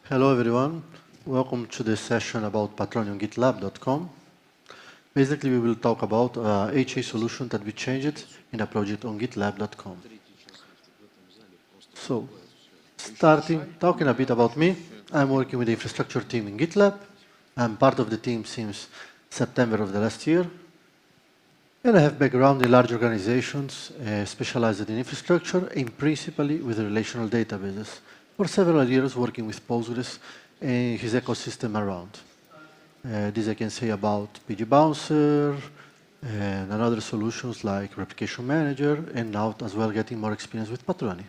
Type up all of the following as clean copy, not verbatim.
Hello everyone, welcome to this session about Patroni on GitLab.com. Basically we will talk about HA solution that we changed in a project on GitLab.com. So, talking a bit about me, I'm working with the infrastructure team in GitLab. I'm part of the team since September of the last year. And I have background in large organizations, specialized in infrastructure and principally with relational databases. For several years working with Postgres and his ecosystem around. This I can say about PG Bouncer and other solutions like Replication Manager, and now as well getting more experience with Patroni.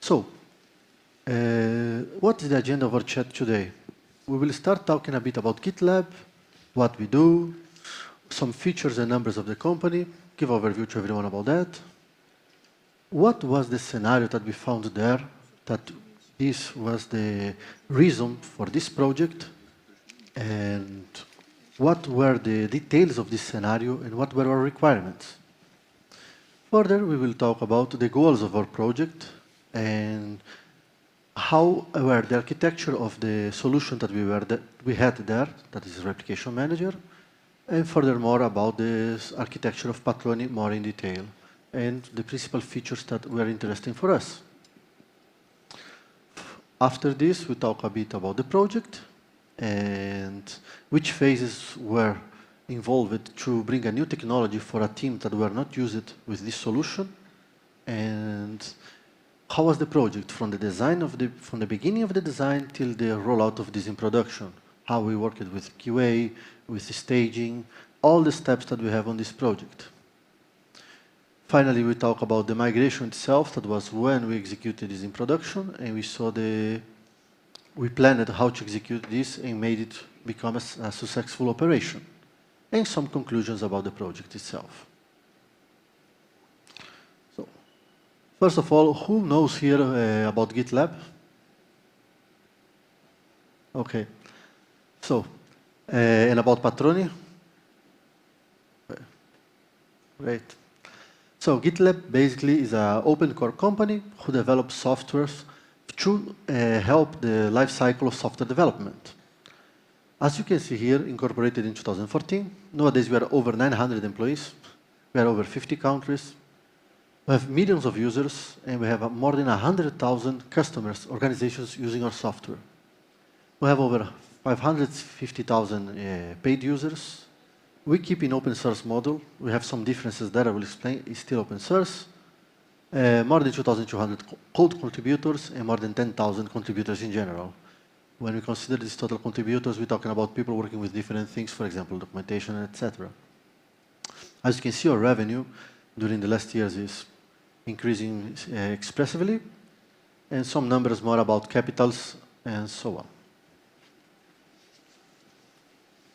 So, what is the agenda of our chat today? We will start talking a bit about GitLab, what we do, some features and numbers of the company, give overview to everyone about that. What was the scenario that we found there, that this was the reason for this project, and what were the details of this scenario, and what were our requirements? Further, we will talk about the goals of our project, and how were the architecture of the solution that we had there, that is Replication Manager, and furthermore about the architecture of Patroni more in detail, and the principal features that were interesting for us. After this, we talk a bit about the project and which phases were involved to bring a new technology for a team that were not used with this solution, and how was the project from the design from the beginning of the design till the rollout of this in production, how we worked with QA, with the staging, all the steps that we have on this project. Finally, we talk about the migration itself. That was when we executed this in production, and we planned how to execute this and made it become a successful operation, and some conclusions about the project itself. So, first of all, who knows here about GitLab? Okay. So, and about Patroni? Great. So GitLab basically is an open core company who develops softwares to help the life cycle of software development. As you can see here, incorporated in 2014, nowadays we are over 900 employees, we are over 50 countries, we have millions of users, and we have more than 100,000 customers, organizations using our software. We have over 550,000 paid users. We keep in open source model. We have some differences there, I will explain. It's still open source. More than 2,200 code contributors and more than 10,000 contributors in general. When we consider these total contributors, we're talking about people working with different things, for example, documentation, etc. As you can see, our revenue during the last years is increasing expressively, and some numbers more about capitals and so on.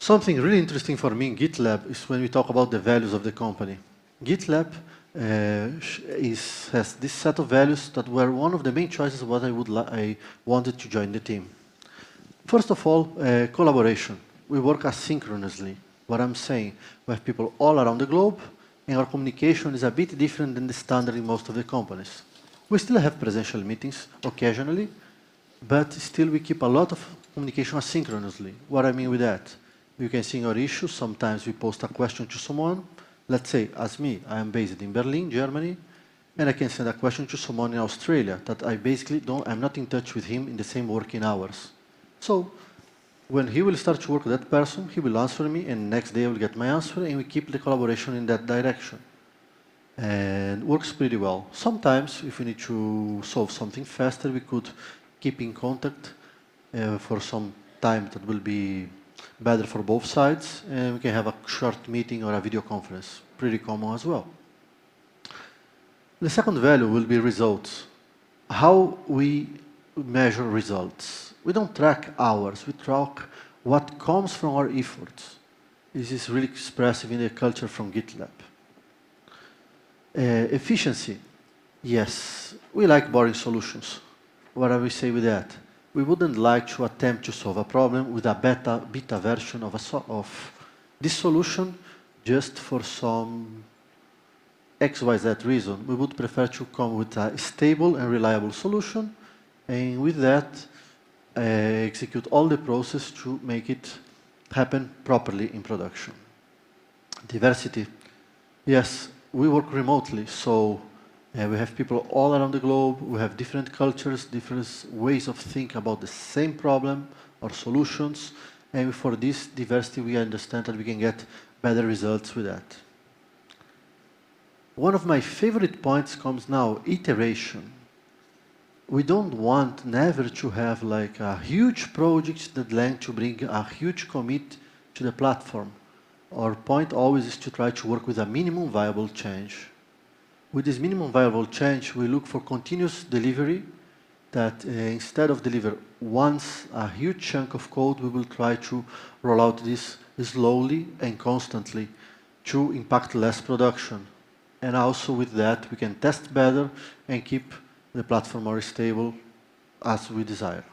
Something really interesting for me in GitLab is when we talk about the values of the company. GitLab has this set of values that were one of the main choices what I wanted to join the team. First of all, collaboration. We work asynchronously. What I'm saying, we have people all around the globe, and our communication is a bit different than the standard in most of the companies. We still have presential meetings occasionally, but still we keep a lot of communication asynchronously. What I mean with that? You can see in our issues, sometimes we post a question to someone. Let's say, as me, I am based in Berlin, Germany, and I can send a question to someone in Australia that I'm not in touch with him in the same working hours. So, when he will start to work with that person, he will answer me, and next day I will get my answer, and we keep the collaboration in that direction. And works pretty well. Sometimes, if we need to solve something faster, we could keep in contact for some time that will be better for both sides, and we can have a short meeting or a video conference. Pretty common as well. The second value will be results. How we measure results. We don't track hours, we track what comes from our efforts. This is really expressive in the culture from GitLab. Efficiency. Yes, we like boring solutions. What do we say with that? We wouldn't like to attempt to solve a problem with a beta version of this solution just for some XYZ reason. We would prefer to come with a stable and reliable solution, and with that, execute all the process to make it happen properly in production. Diversity. Yes, we work remotely, so we have people all around the globe. We have different cultures, different ways of thinking about the same problem or solutions. And for this diversity, we understand that we can get better results with that. One of my favorite points comes now, iteration. We don't want never to have like a huge project deadline to bring a huge commit to the platform. Our point always is to try to work with a minimum viable change. With this minimum viable change, we look for continuous delivery that instead of deliver once a huge chunk of code, we will try to roll out this slowly and constantly to impact less production. And also with that, we can test better and keep the platform more stable as we desire.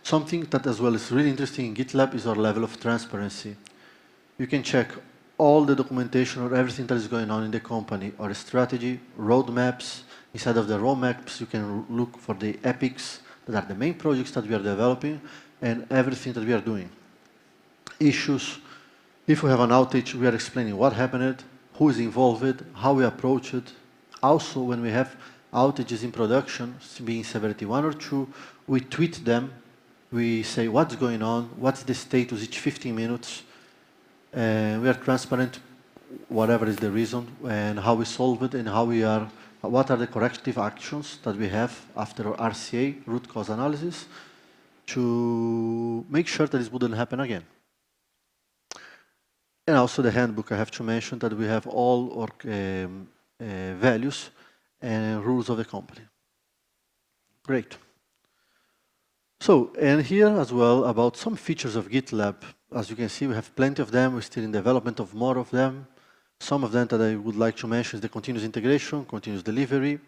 Something that as well is really interesting in GitLab is our level of transparency. You can check all the documentation or everything that is going on in the company, or strategy, roadmaps. Inside of the roadmaps, you can look for the epics that are the main projects that we are developing and everything that we are doing. Issues. If we have an outage, we are explaining what happened, who is involved, how we approach it. Also, when we have outages in production, being severity 1 or 2, we tweet them. We say what's going on, what's the status each 15 minutes. We are transparent, whatever is the reason, and how we solve it, and what are the corrective actions that we have after our RCA, root cause analysis, to make sure that this wouldn't happen again. And also the handbook, I have to mention that we have all our values and rules of the company. Great. So, and here as well about some features of GitLab. As you can see, we have plenty of them. We're still in development of more of them. Some of them that I would like to mention is the continuous integration, continuous delivery.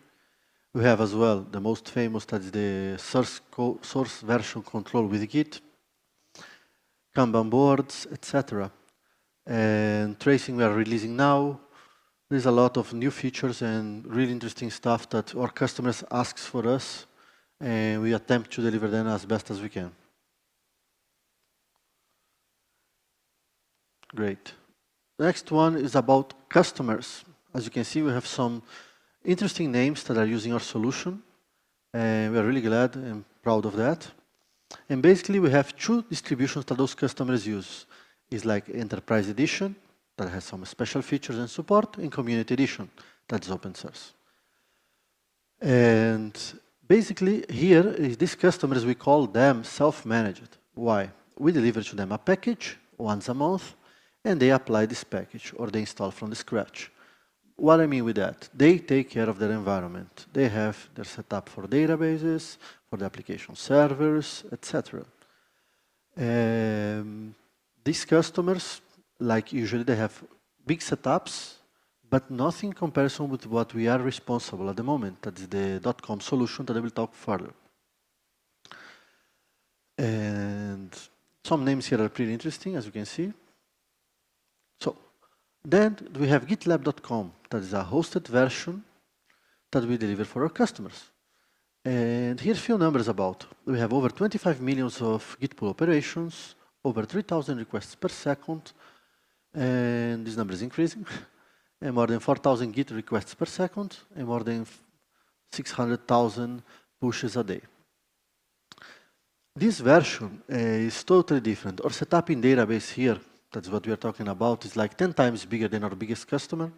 We have as well the most famous, that is the source version control with Git, Kanban boards, etc. And tracing we are releasing now. There's a lot of new features and really interesting stuff that our customers ask for us, and we attempt to deliver them as best as we can. Great. The next one is about customers. As you can see, we have some interesting names that are using our solution, and we are really glad and proud of that. And basically, we have two distributions that those customers use. It's like Enterprise Edition, that has some special features and support, and Community Edition, that's open source. And basically, here, these customers, we call them self-managed. Why? We deliver to them a package once a month, and they apply this package, or they install from the scratch. What I mean with that? They take care of their environment. They have their setup for databases, for the application servers, etc. These customers, like usually they have big setups, but nothing in comparison with what we are responsible at the moment. That is the .com solution that I will talk further. And some names here are pretty interesting, as you can see. So then we have GitLab.com, that is a hosted version that we deliver for our customers. And here's a few numbers about. We have over 25 million of Git pull operations, over 3,000 requests per second, and this number is increasing, and more than 4,000 Git requests per second, and more than 600,000 pushes a day. This version is totally different. Our setup in database here, that's what we are talking about, is like 10 times bigger than our biggest customer.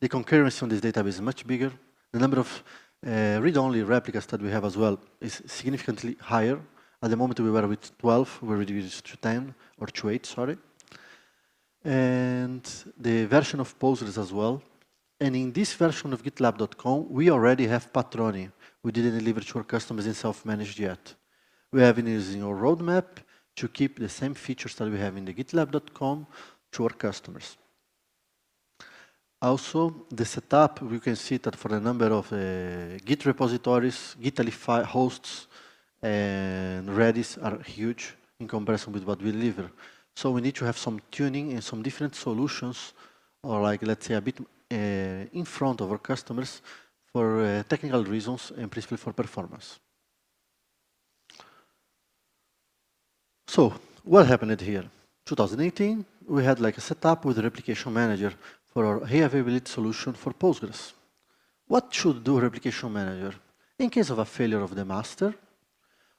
The concurrency on this database is much bigger. The number of read-only replicas that we have as well is significantly higher. At the moment we were with 12, we reduced to 10, or to 8, sorry. And the version of Postgres as well. And in this version of GitLab.com, we already have Patroni. We didn't deliver to our customers in self-managed yet. We have been using our roadmap to keep the same features that we have in the GitLab.com to our customers. Also, the setup, we can see that for the number of Git repositories, Git hosts, and Redis are huge in comparison with what we deliver. So we need to have some tuning and some different solutions, or like, let's say, a bit in front of our customers for technical reasons and principally for performance. So, what happened here? 2018, we had like a setup with a Replication Manager for our high availability solution for Postgres. What should do Replication Manager? In case of a failure of the master,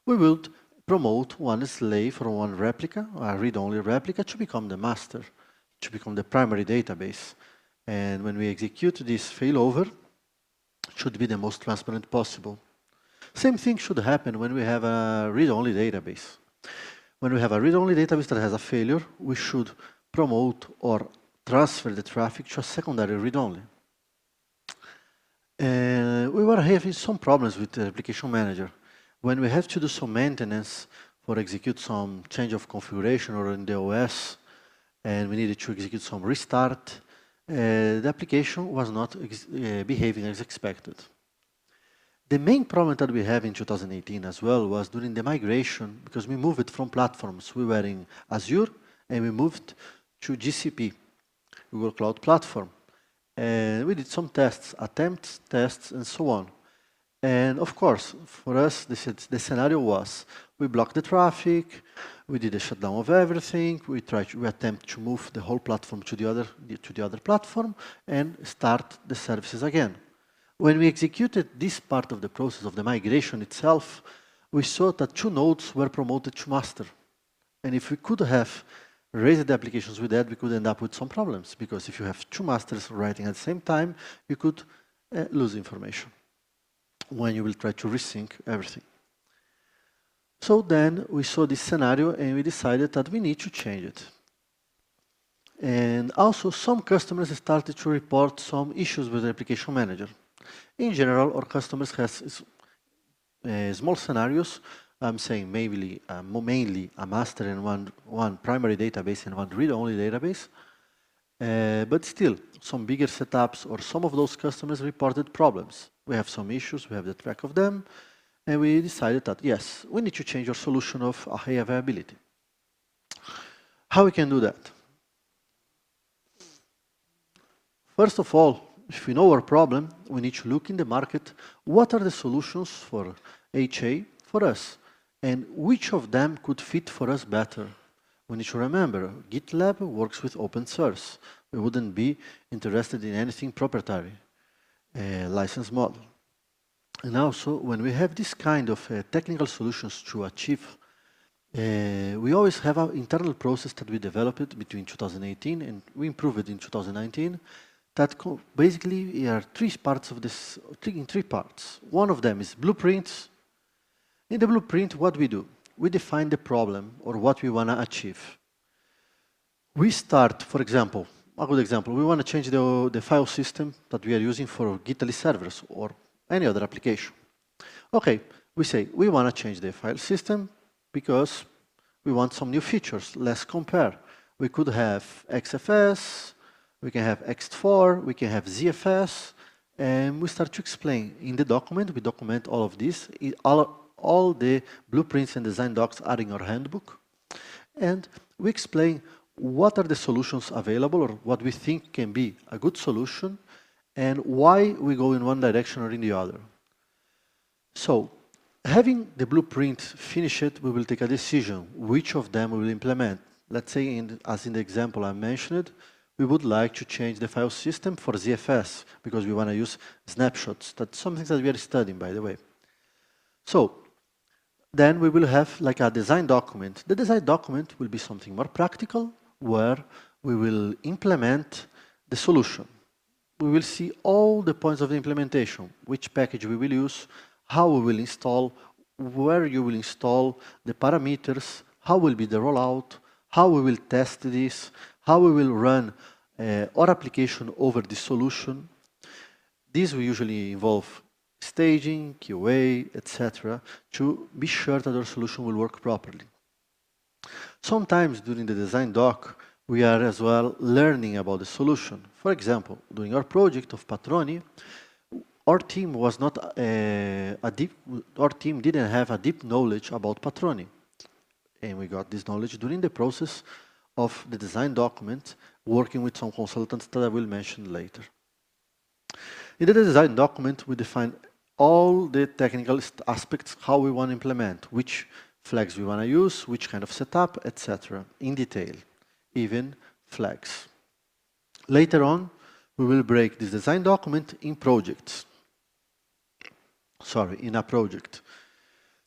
we would promote one slave or one replica, a read-only replica, to become the master, to become the primary database. And when we execute this failover, it should be the most transparent possible. Same thing should happen when we have a read-only database. When we have a read-only database that has a failure, we should promote or transfer the traffic to a secondary read-only. We were having some problems with the Replication Manager. When we have to do some maintenance for execute some change of configuration or in the OS, and we needed to execute some restart, the application was not behaving as expected. The main problem that we have in 2018 as well was during the migration, because we moved from platforms. We were in Azure, and we moved to GCP, Google Cloud Platform. And we did some tests, attempts, tests, and so on. And of course, for us, the scenario was, we blocked the traffic, we did a shutdown of everything, we attempt to move the whole platform to the other platform, and start the services again. When we executed this part of the process of the migration itself, we saw that 2 nodes were promoted to master. And if we could have raised the applications with that, we could end up with some problems, because if you have 2 masters writing at the same time, you could lose information when you will try to resync everything. So then we saw this scenario and we decided that we need to change it. And also some customers started to report some issues with the Replication Manager. In general, our customers have small scenarios. I'm saying mainly a master and one primary database and one read-only database. But still, some bigger setups or some of those customers reported problems. We have some issues, we have the track of them, and we decided that, yes, we need to change our solution of high availability. How we can do that? First of all, if we know our problem, we need to look in the market, what are the solutions for HA for us, and which of them could fit for us better. We need to remember, GitLab works with open source. We wouldn't be interested in anything proprietary, license model. And also, when we have this kind of technical solutions to achieve, we always have an internal process that we developed between 2018 and we improved it in 2019. That basically are 3 parts of this, in 3 parts. One of them is blueprints. In the blueprint, what we do? We define the problem or what we want to achieve. We start, for example, a good example, we want to change the file system that we are using for GitLab servers or any other application. Okay, we say we want to change the file system because we want some new features. Let's compare. We could have XFS, we can have X4, we can have ZFS, and we start to explain. In the document, we document all of this. All the blueprints and design docs are in our handbook. And we explain what are the solutions available or what we think can be a good solution and why we go in one direction or in the other. So, having the blueprint finished, we will take a decision which of them we will implement. Let's say, as in the example I mentioned, we would like to change the file system for ZFS because we want to use snapshots. That's something that we are studying, by the way. So, then we will have like a design document. The design document will be something more practical where we will implement the solution. We will see all the points of the implementation, which package we will use, how we will install, where you will install, the parameters, how will be the rollout, how we will test this, how we will run our application over the solution. These will usually involve staging, QA, etc., to be sure that our solution will work properly. Sometimes during the design doc, we are as well learning about the solution. For example, during our project of Patroni, our team was not our team didn't have a deep knowledge about Patroni. And we got this knowledge during the process of the design document, working with some consultants that I will mention later. In the design document, we define all the technical aspects, how we want to implement, which flags we want to use, which kind of setup, etc. in detail, even flags. Later on, we will break this design document in projects. Sorry, in a project.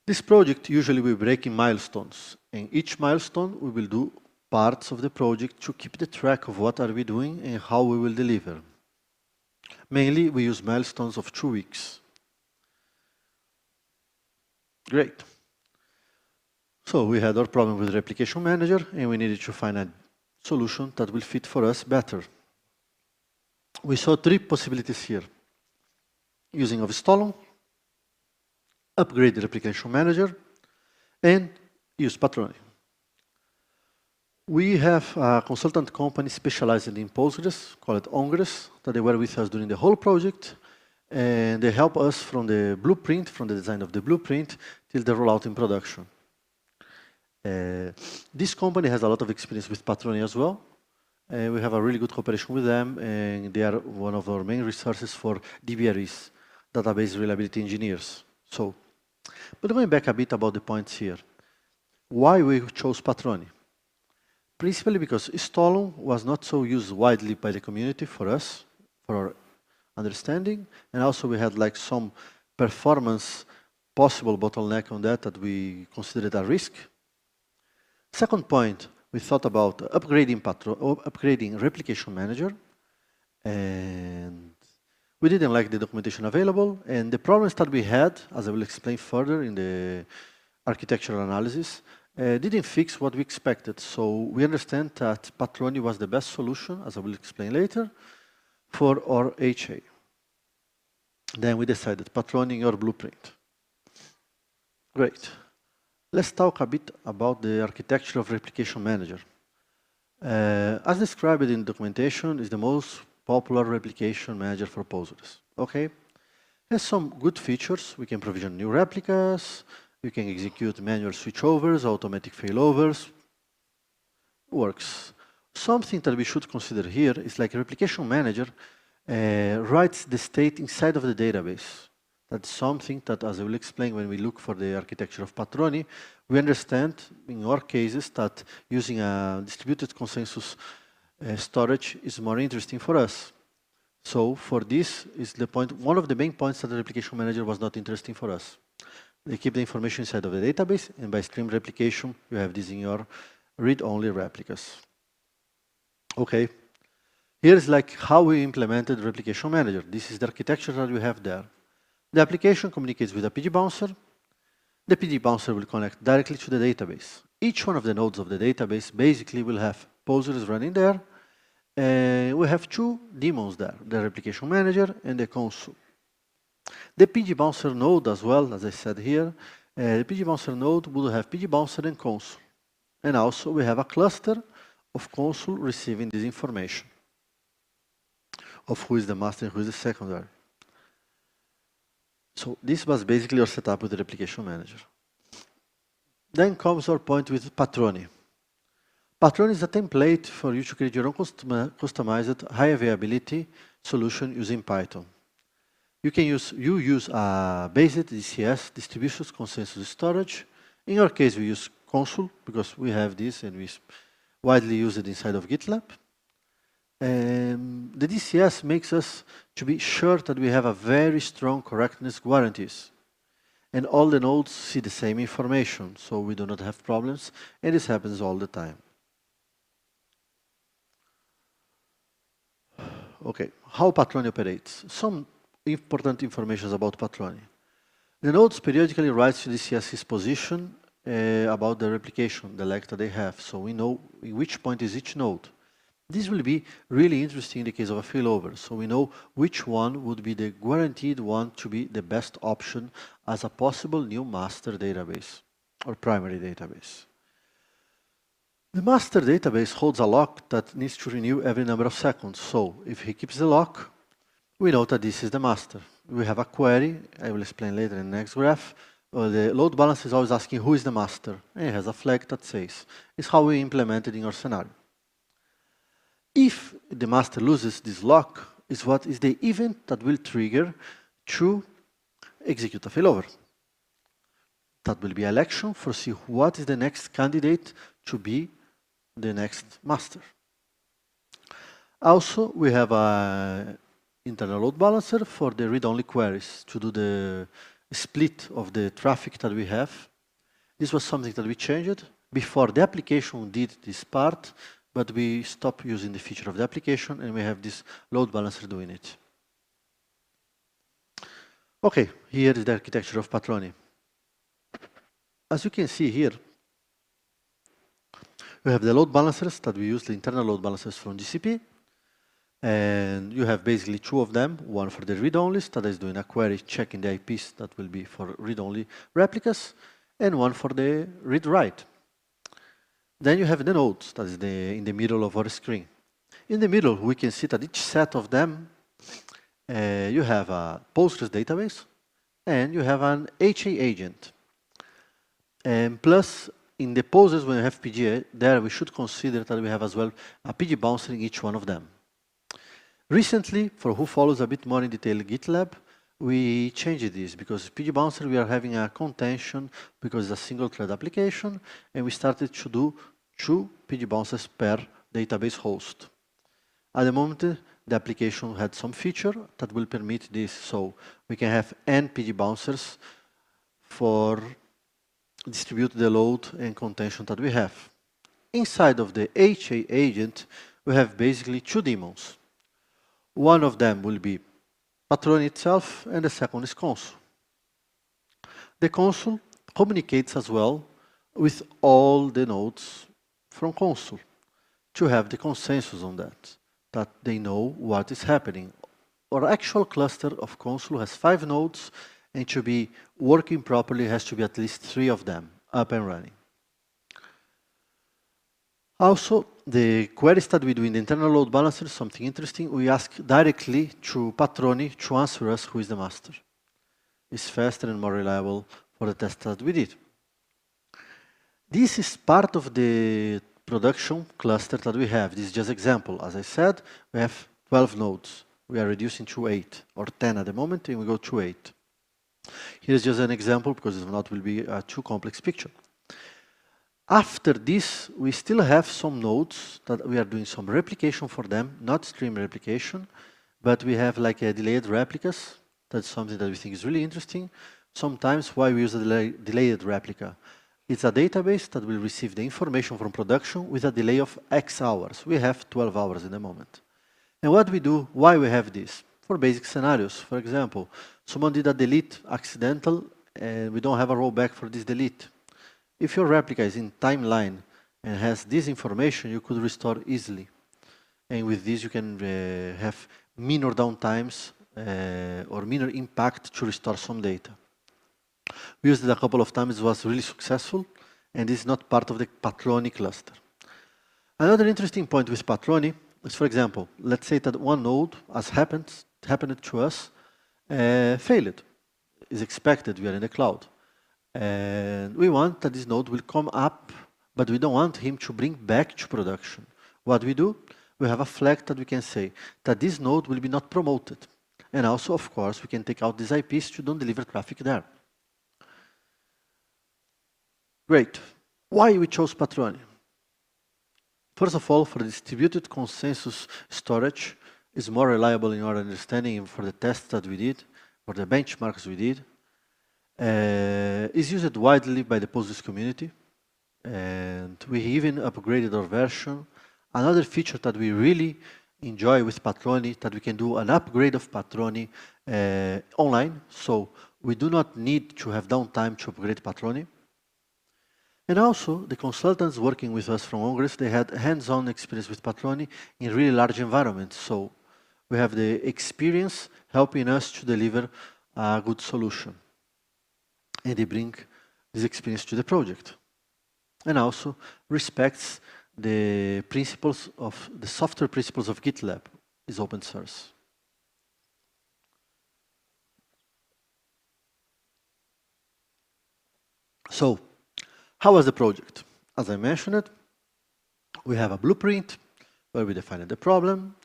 This project usually we break in milestones, and each milestone we will do parts of the project to keep the track of what are we doing and how we will deliver. Mainly, we use milestones of 2 weeks. Great. So we had our problem with Replication Manager, and we needed to find a solution that will fit for us better. We saw 3 possibilities here. Using of Stolon, upgrade the Replication Manager, and use Patroni. We have a consultant company specialized in Postgres, called Ongres, that they were with us during the whole project, and they help us from the blueprint, from the design of the blueprint, till the rollout in production. This company has a lot of experience with Patroni as well. We have a really good cooperation with them, and they are one of our main resources for DBREs, database reliability engineers. So, but going back a bit about the points here. Why we chose Patroni? Principally because Stolon was not so used widely by the community for us, for our understanding, and also we had like some performance possible bottleneck on that we considered a risk. Second point, we thought about upgrading Replication Manager, and we didn't like the documentation available, and the problems that we had, as I will explain further in the architectural analysis, didn't fix what we expected. So we understand that Patroni was the best solution, as I will explain later, for our HA. Then we decided Patroni in our blueprint. Great. Let's talk a bit about the architecture of Replication Manager. As described in the documentation, is the most popular replication manager for Postgres. Okay, has some good features. We can provision new replicas. We can execute manual switchovers, automatic failovers. Works. Something that we should consider here is like Replication Manager writes the state inside of the database. That's something that, as I will explain when we look for the architecture of Patroni, we understand in our cases that using a distributed consensus storage is more interesting for us. So for this is the point, one of the main points that the Replication Manager was not interesting for us. They keep the information inside of the database, and by stream replication, you have this in your read-only replicas. Okay, here's like how we implemented Replication Manager. This is the architecture that we have there. The application communicates with a PD bouncer. The PD bouncer will connect directly to the database. Each one of the nodes of the database basically will have Postgres running there. We have 2 daemons there, the Replication Manager and the console. The PD bouncer node as well, as I said here, the PD bouncer node will have PD bouncer and console. And also we have a cluster of console receiving this information of who is the master and who is the secondary. So this was basically our setup with the Replication Manager. Then comes our point with Patroni. Patroni is a template for you to create your own customized high availability solution using Python. You use a basic DCS, distributed consensus storage. In our case, we use console because we have this and we widely use it inside of GitLab. The DCS makes us to be sure that we have a very strong correctness guarantees. And all the nodes see the same information, so we do not have problems, and this happens all the time. Okay, how Patroni operates. Some important information about Patroni. The nodes periodically writes to DCS his position about the replication, the leg that they have, so we know in which point is each node. This will be really interesting in the case of a failover, so we know which one would be the guaranteed one to be the best option as a possible new master database or primary database. The master database holds a lock that needs to renew every number of seconds, so if he keeps the lock, we know that this is the master. We have a query, I will explain later in the next graph. The load balancer is always asking who is the master, and it has a flag that says. It's how we implement it in our scenario. If the master loses this lock, is what is the event that will trigger to execute a failover. That will be election for see what is the next candidate to be the next master. Also, we have an internal load balancer for the read-only queries to do the split of the traffic that we have. This was something that we changed. Before the application did this part, but we stopped using the feature of the application and we have this load balancer doing it. Okay, here is the architecture of Patroni. As you can see here, we have the load balancers that we use, the internal load balancers from GCP. And you have basically two of them, one for the read-onlys, that is doing a query checking the IPs that will be for read-only replicas, and one for the read-write. Then you have the nodes, that is in the middle of our screen. In the middle, we can see that each set of them, you have a Postgres database, and you have an HA agent. And plus, in the Postgres, when you have PG, there we should consider that we have as well a PG bouncer in each one of them. Recently, for who follows a bit more in detail GitLab, we changed this because PG Bouncer we are having a contention because it's a single thread application, and we started to do 2 PG Bouncers per database host. At the moment, the application had some feature that will permit this, so we can have n PG Bouncers for distribute the load and contention that we have. Inside of the HA agent, we have basically 2 daemons. One of them will be Patroni itself, and the second is console. The console communicates as well with all the nodes from console to have the consensus on that they know what is happening. Our actual cluster of console has 5 nodes, and to be working properly has to be at least 3 of them up and running. Also, the queries that we do in the internal load balancer is something interesting. We ask directly to Patroni to answer us who is the master. It's faster and more reliable for the test that we did. This is part of the production cluster that we have. This is just example. As I said, we have 12 nodes. We are reducing to 8 or 10 at the moment, and we go to 8. Here's just an example because if not, it will be a too complex picture. After this, we still have some nodes that we are doing some replication for them, not stream replication, but we have like a delayed replicas. That's something that we think is really interesting. Sometimes why we use a delayed replica. It's a database that will receive the information from production with a delay of X hours. We have 12 hours in the moment. And what we do, why we have this? For basic scenarios. For example, someone did a delete accidental and we don't have a rollback for this delete. If your replica is in timeline and has this information, you could restore easily. And with this, you can have minor downtimes or minor impact to restore some data. We used it a couple of times, it was really successful, and this is not part of the Patroni cluster. Another interesting point with Patroni is, for example, let's say that one node, as happened to us, failed. It's expected, we are in the cloud. And we want that this node will come up, but we don't want him to bring back to production. What we do, we have a flag that we can say that this node will be not promoted. And also, of course, we can take out these IPs to don't deliver traffic there. Great. Why we chose Patroni? First of all, for distributed consensus storage is more reliable in our understanding for the tests that we did, for the benchmarks we did. Is used widely by the Postgres community, and we even upgraded our version. Another feature that we really enjoy with Patroni, that we can do an upgrade of Patroni online, so we do not need to have downtime to upgrade Patroni. And also, the consultants working with us from Congress, they had hands-on experience with Patroni in really large environments, so we have the experience helping us to deliver a good solution. And they bring this experience to the project. And also respects the principles of the software principles of GitLab, is open source. So, how was the project? As I mentioned, we have a blueprint where we defined the problem,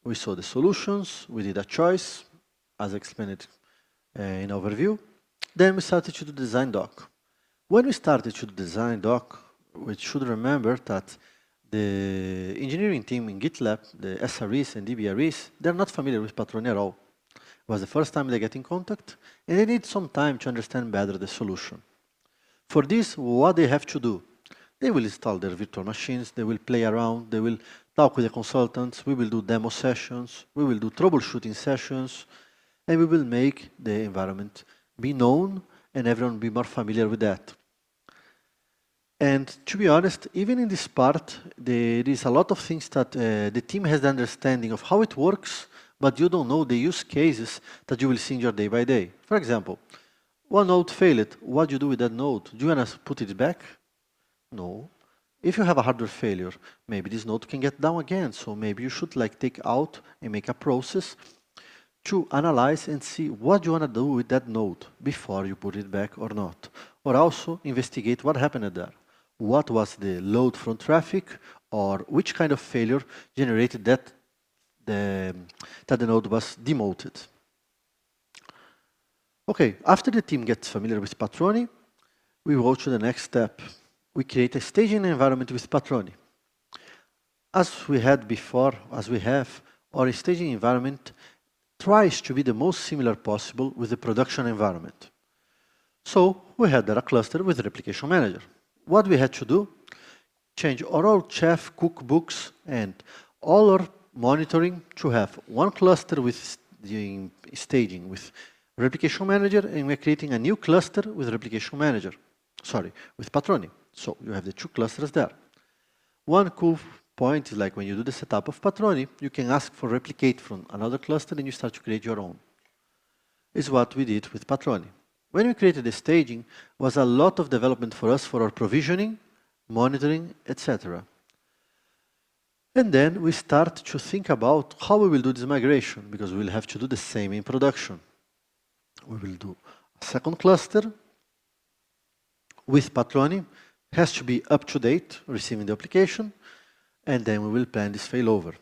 we saw the solutions, we did a choice, as explained in overview. Then we started to do design doc. When we started to design doc, we should remember that the engineering team in GitLab, the SREs and DBREs, they're not familiar with Patroni at all. It was the first time they get in contact, and they need some time to understand better the solution. For this, what they have to do? They will install their virtual machines, they will play around, they will talk with the consultants, we will do demo sessions, we will do troubleshooting sessions, and we will make the environment be known and everyone be more familiar with that. And to be honest, even in this part, there is a lot of things that the team has the understanding of how it works, but you don't know the use cases that you will see in your day by day. For example, one node failed. What do you do with that node? Do you want to put it back? No. If you have a hardware failure, maybe this node can get down again. So maybe you should take out and make a process to analyze and see what you want to do with that node before you put it back or not. Or also investigate what happened there. What was the load from traffic, or which kind of failure generated that the node was demoted. Okay, after the team gets familiar with Patroni, we go to the next step. We create a staging environment with Patroni. As we had before, as we have, our staging environment tries to be the most similar possible with the production environment. So we had there a cluster with Replication Manager. What we had to do? Change all our chef cookbooks and all our monitoring to have one cluster with the staging with Replication Manager, and we're creating a new cluster with Replication Manager. Sorry, with Patroni. So you have the two clusters there. One cool point is when you do the setup of Patroni, you can ask for replicate from another cluster and you start to create your own. It's what we did with Patroni. When we created the staging, was a lot of development for us for our provisioning, monitoring, etc. And then we start to think about how we will do this migration, because we will have to do the same in production. We will do a second cluster with Patroni, has to be up to date, receiving the application, and then we will plan this failover.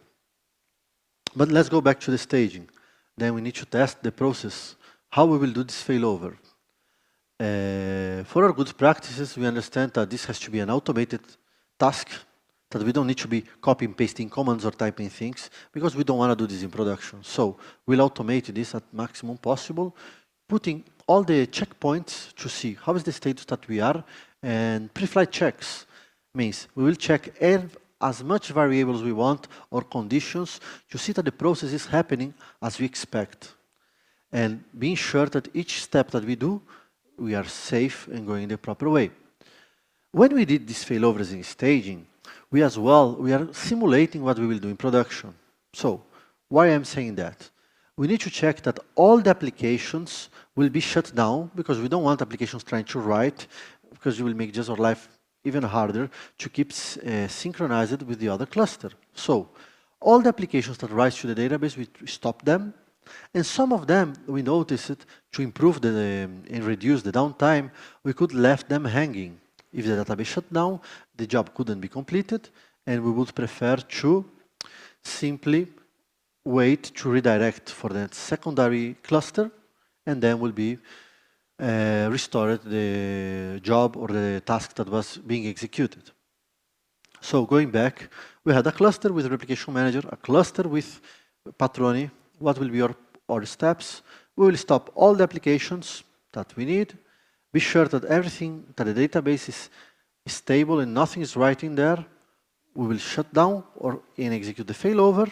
But let's go back to the staging. Then we need to test the process, how we will do this failover. For our good practices, we understand that this has to be an automated task, that we don't need to be copy and pasting commands or typing things, because we don't want to do this in production. So we'll automate this at maximum possible, putting all the checkpoints to see how is the status that we are, and preflight checks means we will check as much variables we want or conditions to see that the process is happening as we expect, and being sure that each step that we do, we are safe and going the proper way. When we did these failovers in staging, we are simulating what we will do in production. So why I'm saying that? We need to check that all the applications will be shut down, because we don't want applications trying to write, because you will make just our life even harder to keep synchronized with the other cluster. So all the applications that write to the database, we stop them. And some of them, we noticed to improve and reduce the downtime, we could left them hanging. If the database shut down, the job couldn't be completed, and we would prefer to simply wait to redirect for the secondary cluster, and then will be restored the job or the task that was being executed. So going back, we had a cluster with Replication Manager, a cluster with Patroni. What will be our steps? We will stop all the applications that we need, be sure that everything, that the database is stable and nothing is writing there. We will shut down and execute the failover,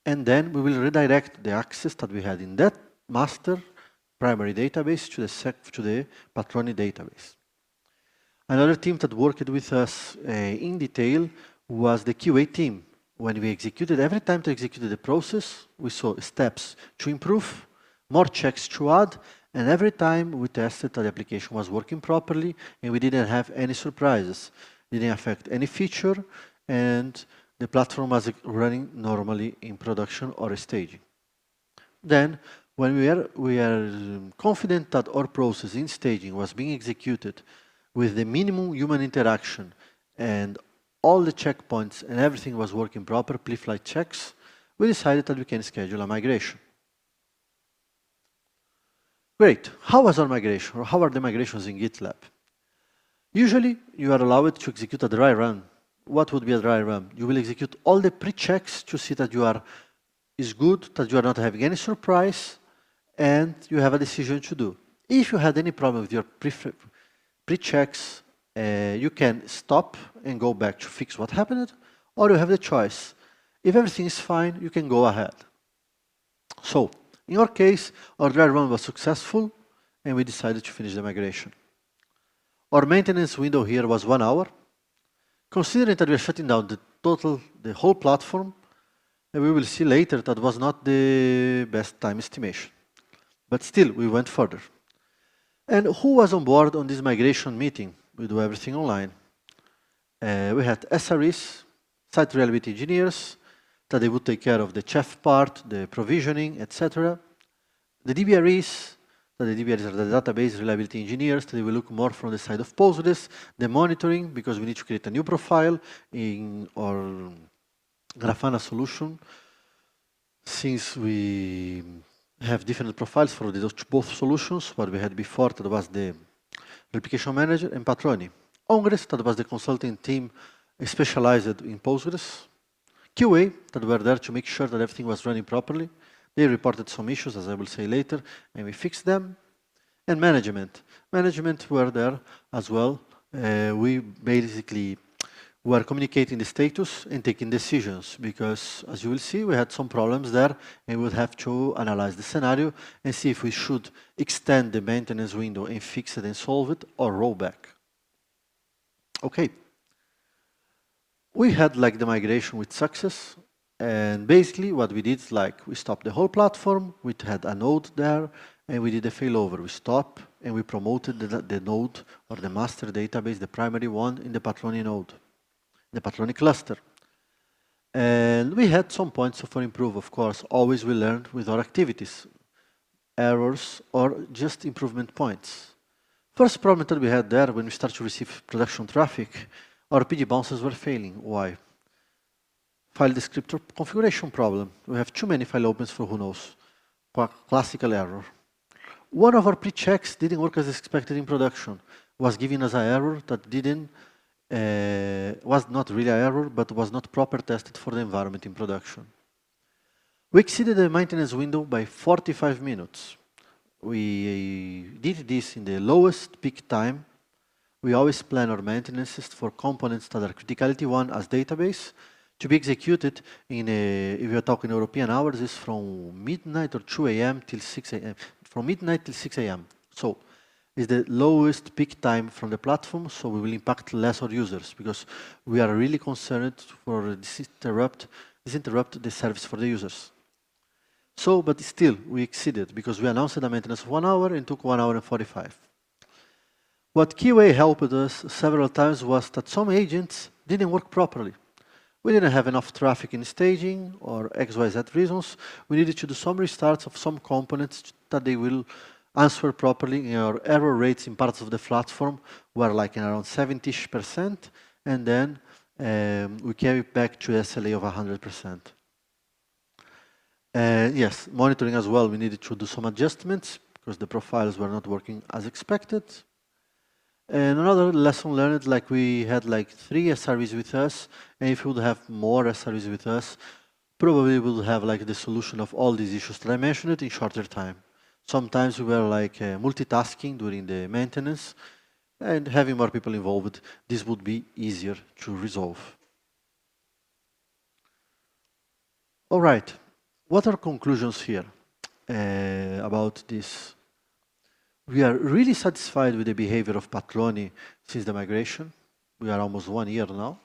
and then we will redirect the access that we had in that master primary database to the Patroni database. Another team that worked with us in detail was the QA team. When we executed, every time to execute the process, we saw steps to improve, more checks to add, and every time we tested that the application was working properly and we didn't have any surprises, didn't affect any feature, and the platform was running normally in production or staging. Then, when we are confident that our process in staging was being executed with the minimum human interaction and all the checkpoints and everything was working proper, Preflight Checks, we decided that we can schedule a migration. Great. How was our migration, or how are the migrations in GitLab? Usually, you are allowed to execute a dry run. What would be a dry run? You will execute all the pre-checks to see that is good, that you are not having any surprise, and you have a decision to do. If you had any problem with your pre-checks, you can stop and go back to fix what happened, or you have the choice. If everything is fine, you can go ahead. So, in our case, our dry run was successful, and we decided to finish the migration. Our maintenance window here was 1 hour. Considering that we are shutting down the whole platform, and we will see later that was not the best time estimation. But still, we went further. And who was on board on this migration meeting? We do everything online. We had SREs, site reliability engineers, that they would take care of the chef part, the provisioning, etc. The DBREs, that the DBREs are the database reliability engineers, that they will look more from the side of Postgres, the monitoring, because we need to create a new profile in our Grafana solution, since we have different profiles for both solutions. What we had before, that was the Replication Manager and Patroni. Ongres, that was the consulting team specialized in Postgres. QA, that were there to make sure that everything was running properly. They reported some issues, as I will say later, and we fixed them. And management. Management were there as well. We basically were communicating the status and taking decisions, because, as you will see, we had some problems there, and we would have to analyze the scenario and see if we should extend the maintenance window and fix it and solve it, or roll back. Okay. We had like the migration with success, and basically what we did is like we stopped the whole platform. We had a node there, and we did a failover. We stopped and we promoted the node or the master database, the primary one, in the Patroni node, the Patroni cluster. And we had some points for improve, of course. Always we learned with our activities, errors or just improvement points. First problem that we had there when we started to receive production traffic, our PD bounces were failing. Why? File descriptor configuration problem. We have too many file opens for who knows. Classical error. One of our pre-checks didn't work as expected in production. Was giving us an error that didn't, was not really an error, but was not proper tested for the environment in production. We exceeded the maintenance window by 45 minutes. We did this in the lowest peak time. We always plan our maintenances for components that are criticality 1 as database to be executed in if you're talking European hours, is from midnight or 2 a.m. till 6 a.m. From midnight till 6 a.m. So it's the lowest peak time from the platform, so we will impact less our users, because we are really concerned for disinterrupt the service for the users. So, but still, we exceeded, because we announced the maintenance of 1 hour and took 1 hour and 45. What QA helped us several times was that some agents didn't work properly. We didn't have enough traffic in staging or XYZ reasons. We needed to do some restarts of some components that they will answer properly. Our error rates in parts of the platform were like in around 70%, and then we came back to SLA of 100%. Yes, monitoring as well, we needed to do some adjustments because the profiles were not working as expected. And another lesson learned, like we had like 3 SREs with us, and if we would have more SREs with us, probably we would have like the solution of all these issues that I mentioned in shorter time. Sometimes we were like multitasking during the maintenance, and having more people involved, this would be easier to resolve. All right, what are conclusions here about this? We are really satisfied with the behavior of Patroni since the migration. We are almost 1 year now.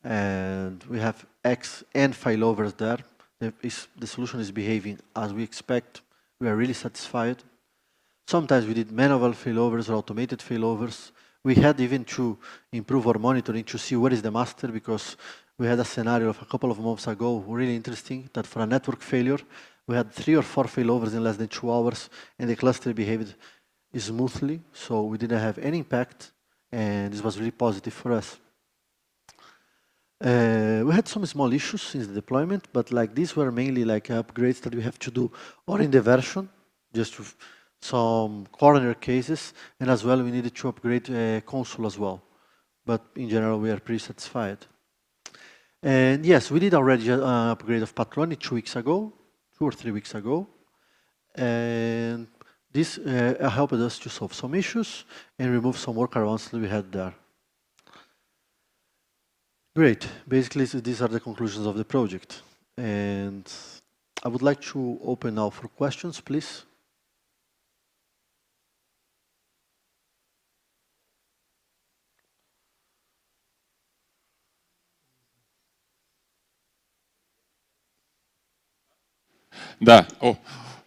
And we have X and failovers there. The solution is behaving as we expect. We are really satisfied. Sometimes we did manual failovers or automated failovers. We had even to improve our monitoring to see where is the master, because we had a scenario of a couple of months ago, really interesting, that for a network failure, we had 3 or 4 failovers in less than 2 hours, and the cluster behaved smoothly, so we didn't have any impact, and this was really positive for us. We had some small issues since the deployment, but like these were mainly like upgrades that we have to do or in the version, just to some corner cases, and as well we needed to upgrade console as well. But in general, we are pretty satisfied. And yes, we did already an upgrade of Patroni 2 weeks ago, 2 or 3 weeks ago. And this helped us to solve some issues and remove some workarounds that we had there. Great. Basically, these are the conclusions of the project. And I would like to open now for questions, please. Да,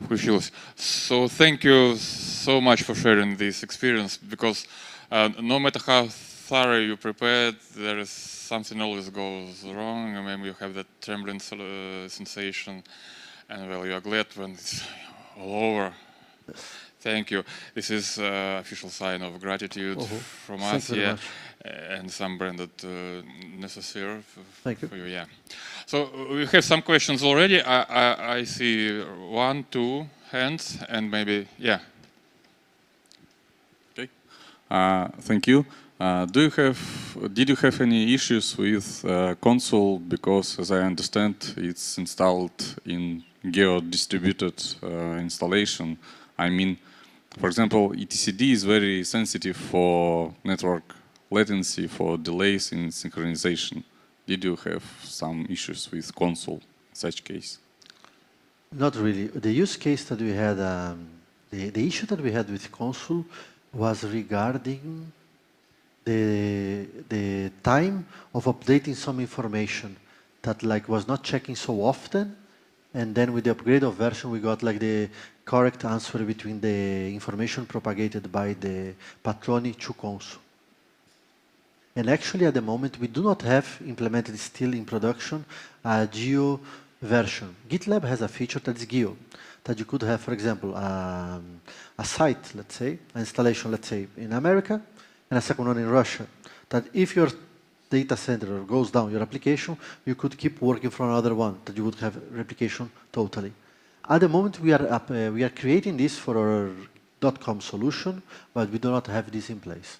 включилось. So thank you so much for sharing this experience, because no matter how thorough you prepared, there is something always goes wrong, and maybe you have that trembling sensation, and well, you are glad when it's all over. Thank you. This is official sign of gratitude from us, yeah, and some branded necessary for you, yeah. So we have some questions already. I see 1, 2 hands, and maybe, yeah. Okay. Thank you. Did you have any issues with console? Because, as I understand, it's installed in geo-distributed installation. I mean, for example, etcd is very sensitive for network latency, for delays in synchronization. Did you have some issues with console in such case? Not really. The use case that we had, the issue that we had with console was regarding the time of updating some information that was not checking so often, and then with the upgrade of version we got the correct answer between the information propagated by the Patroni to console. And actually at the moment we do not have implemented still in production a geo version. GitLab has a feature that is geo, that you could have, for example, a site, let's say, an installation, let's say, in America, and a second one in Russia, that if your data center goes down, your application, you could keep working from another one, that you would have replication totally. At the moment, we are creating this for our .com solution, but we do not have this in place.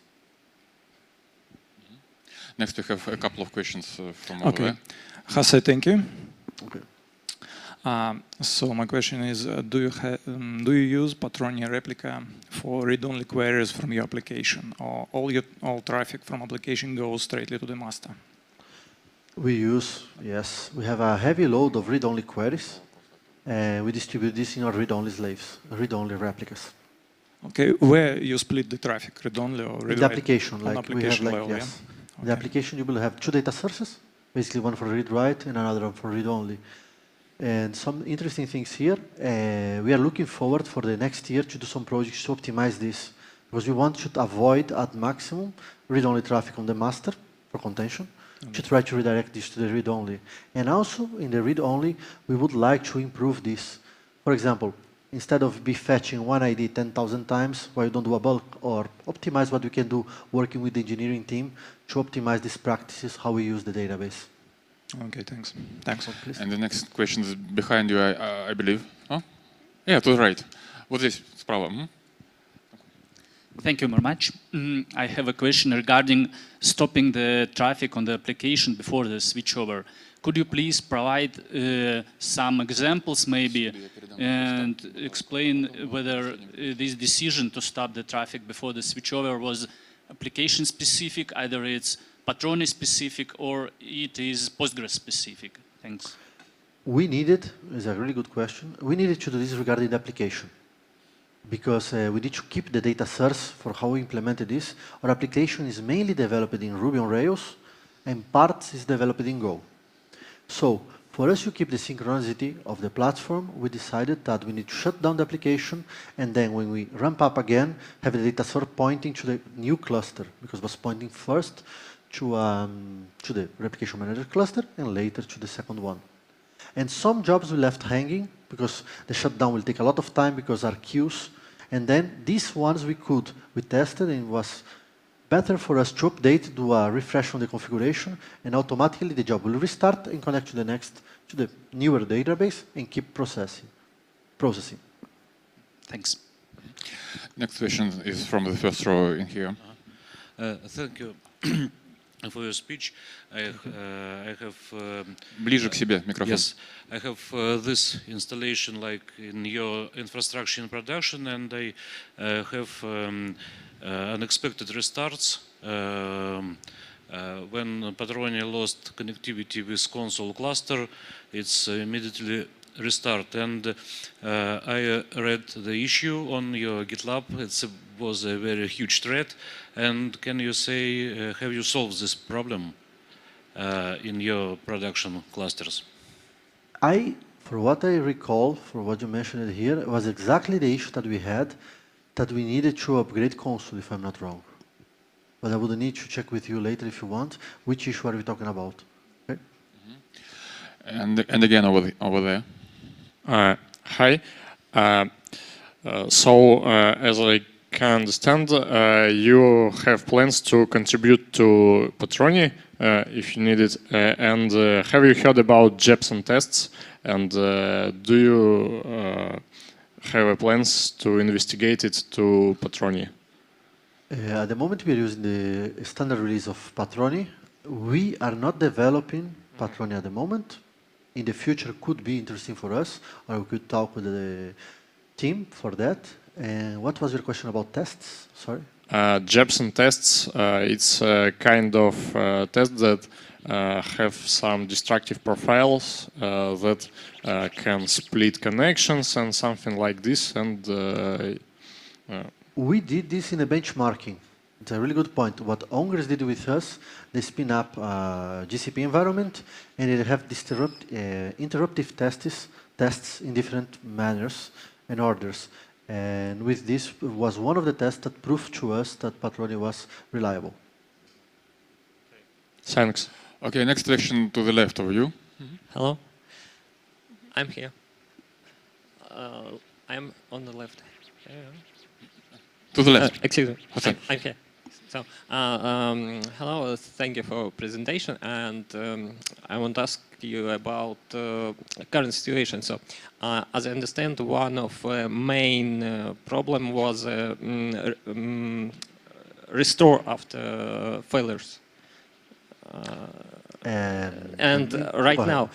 Next, we have a couple of questions from over there. Hasse, thank you. Okay. So my question is, do you use Patroni Replica for read-only queries from your application, or all traffic from application goes straightly to the master? We use, yes, we have a heavy load of read-only queries, and we distribute this in our read-only slaves, read-only replicas. Okay, where you split the traffic, read-only or read-write? The application, on application we have level, yes. yeah? Okay. The application, you will have 2 data sources, basically one for read-write and another one for read-only. And some interesting things here, we are looking forward for the next year to do some projects to optimize this, because we want to avoid at maximum read-only traffic on the master for contention, to try to redirect this to the read-only. And also in the read-only, we would like to improve this. For example, instead of fetching one ID 10,000 times, why you don't do a bulk, or optimize what we can do working with the engineering team to optimize these practices, how we use the database. Okay, thanks. Thanks. And the next question is behind you, I believe. Huh? Yeah, to the right. Вот здесь, справа. Thank you very much. I have a question regarding stopping the traffic on the application before the switchover. Could you please provide some examples maybe and explain whether this decision to stop the traffic before the switchover was application specific, either it's Patroni specific or it is Postgres specific? Thanks. We needed, it's a really good question, we needed to do this regarding the application. Because we need to keep the data source for how we implemented this. Our application is mainly developed in Ruby on Rails, and parts is developed in Go. So for us to keep the synchronicity of the platform, we decided that we need to shut down the application, and then when we ramp up again, have the data source pointing to the new cluster, because it was pointing first to the Replication Manager cluster and later to the second one. And some jobs we left hanging because the shutdown will take a lot of time because our queues. And then these ones we tested, and it was better for us to update, do a refresh on the configuration, and automatically the job will restart and connect to the newer database and keep processing. Thanks. Next question is from the first row in here. Thank you for your speech. I have Ближе к себе микрофон. yes, I have this installation like in your infrastructure in production, and I have unexpected restarts when Patroni lost connectivity with console cluster. It's immediately restart, and I read the issue on your GitLab. It was a very huge threat. And can you say, have you solved this problem in your production clusters? For what I recall, for what you mentioned here, it was exactly the issue that we had, that we needed to upgrade console, if I'm not wrong. But I would need to check with you later if you want. Which issue are we talking about? Okay. And again over there. Hi. So, as I can understand, you have plans to contribute to Patroni if you need it. And have you heard about Jepson Tests? And do you have plans to investigate it to Patroni? At the moment, we are using the standard release of Patroni. We are not developing Patroni at the moment. In the future, could be interesting for us, or we could talk with the team for that. And what was your question about tests? Sorry. Jepson Tests. It's a kind of test that have some destructive profiles that can split connections and something like this. And we did this in a benchmarking. It's a really good point. What Ongers did with us, they spin up a GCP environment, and they have interruptive tests in different manners and orders. And with this was one of the tests that proved to us that Patroni was reliable. Thanks. Okay, next question to the left of you. Hello. I'm here. I'm on the left. To the left. Excuse me. Okay. I'm here. So, hello. Thank you for presentation, and I want to ask you about current situation. So, as I understand, one of main problem was restore after failures. And right now,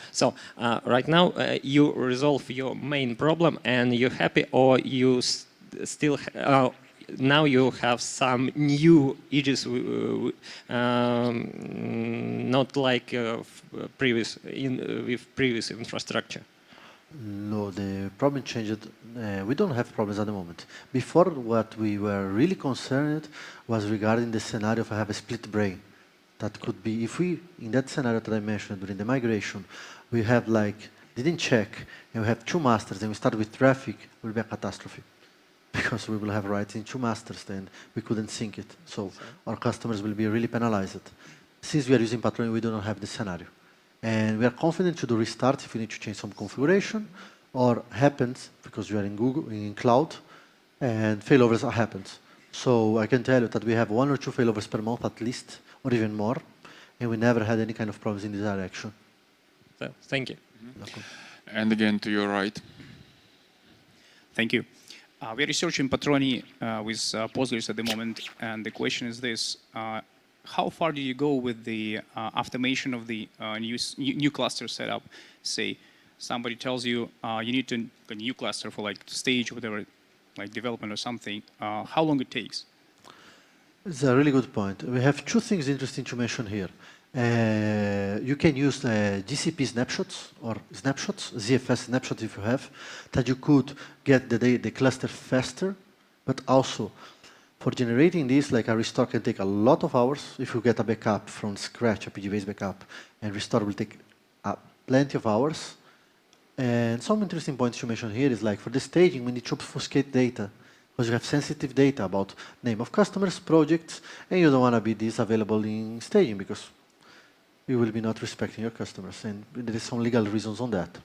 you resolve your main problem, and you're happy, or you still now you have some new issues, not like previous with previous infrastructure. No, the problem changed. We don't have problems at the moment. Before, what we were really concerned was regarding the scenario if I have a split brain. That could be, if we, in that scenario that I mentioned during the migration, we have like, didn't check, and we have two masters, and we start with traffic, it will be a catastrophe. Because we will have writes in two masters, then we couldn't sync it. So our customers will be really penalized. Since we are using Patroni, we do not have this scenario. And we are confident to do restart if we need to change some configuration, or happens because we are in Google, in cloud, and failovers happens. So I can tell you that we have 1 or 2 failovers per month at least, or even more, and we never had any kind of problems in this direction. So, thank you. And again to your right. Thank you. We are researching Patroni with Postgres at the moment, and the question is this. How far do you go with the automation of the new cluster setup? Say, somebody tells you you need a new cluster for like stage, whatever, like development or something. How long it takes? It's a really good point. We have two things interesting to mention here. You can use GCP snapshots or snapshots, ZFS snapshots if you have, that you could get the cluster faster, but also for generating this, like a restore can take a lot of hours. If you get a backup from scratch, a PG-based backup, and restore will take plenty of hours. And some interesting points to mention here is like for the staging, we need to obfuscate data because you have sensitive data about name of customers, projects, and you don't want to be this available in staging because you will be not respecting your customers, and there is some legal reasons on that.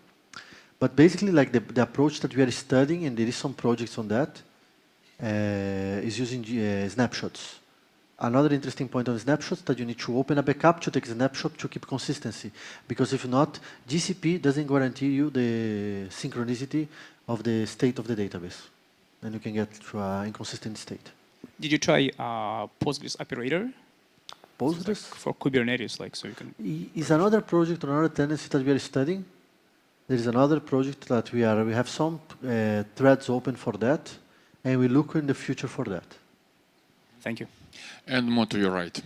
But basically, like the approach that we are studying, and there is some projects on that, is using snapshots. Another interesting point on snapshots that you need to open a backup to take a snapshot to keep consistency, because if not, GCP doesn't guarantee you the synchronicity of the state of the database. and you can get to an inconsistent state. Did you try Postgres operator Postgres for Kubernetes, like so you can? Is another project or another tendency that we are studying. There is another project that we have some threads open for that, and we look in the future for that. Thank you. And more to your right.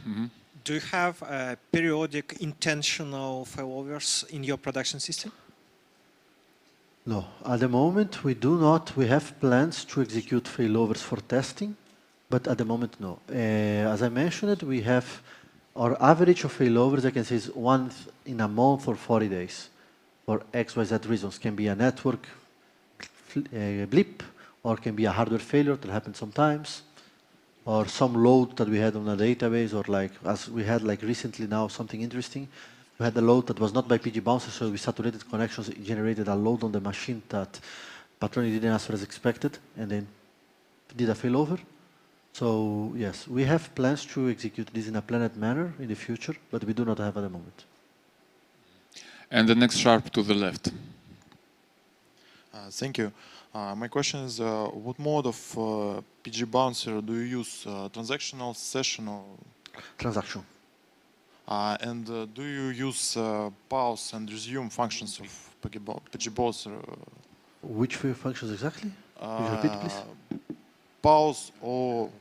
Do you have periodic intentional failovers in your production system? No, at the moment we do not. We have plans to execute failovers for testing, but at the moment no. As I mentioned, we have our average of failovers, I can say, is one in a month or 40 days. For XYZ reasons, can be a network blip, or can be a hardware failure that happens sometimes, or some load that we had on a database, or like as we had like recently now something interesting. We had a load that was not by PG bouncer, so we saturated connections, it generated a load on the machine that Patroni didn't answer as expected, and then did a failover. So yes, we have plans to execute this in a planned manner in the future, but we do not have at the moment. And the next sharp to the left. Thank you. My question is, what mode of PG bouncer do you use? Transactional, sessional? Transaction. And do you use pause and resume functions of PG bouncer? Which functions exactly? Could you repeat, please? Pause or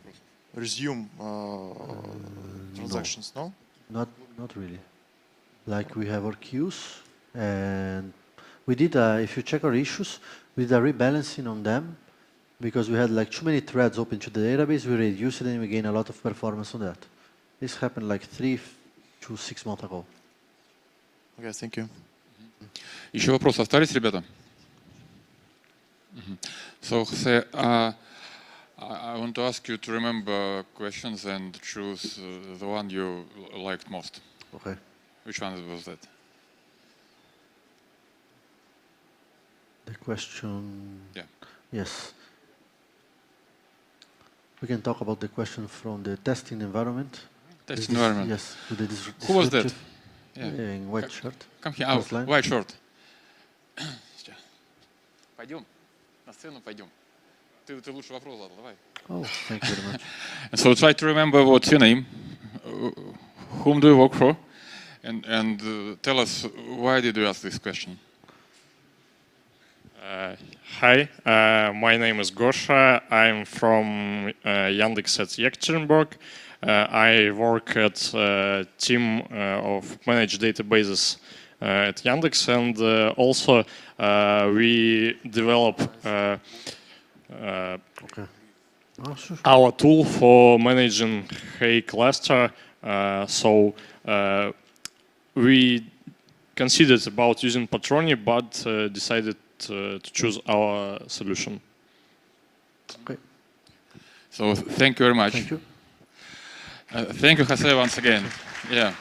resume transactions, no? Not really. Like we have our queues, and we did, if you check our issues, we did a rebalancing on them because we had like too many threads open to the database. We reduced it and we gained a lot of performance on that. This happened like 3 to 6 months ago. Okay, thank you. Еще вопросы остались, ребята? So, Jose, I want to ask you to remember questions and choose the one you liked most. Okay. Which one was that? The question. Yeah. Yes. We can talk about the question from the testing environment. Testing environment. Yes. Who was that? Yeah. In white shirt. Come here. Oh, white shirt. Пойдем. На сцену пойдем. Ты лучше вопрос задал, давай. Oh, thank you very much. So try to remember what's your name, whom do you work for, and tell us why did you ask this question. Hi, my name is Gosha. I'm from Yandex at Yekaterinburg. I work at a team of managed databases at Yandex, and also we develop our tool for managing Hey cluster. So we considered about using Patroni, but decided to choose our solution. Okay. So thank you very much. Thank you. Thank you, Jose, once again. Yeah.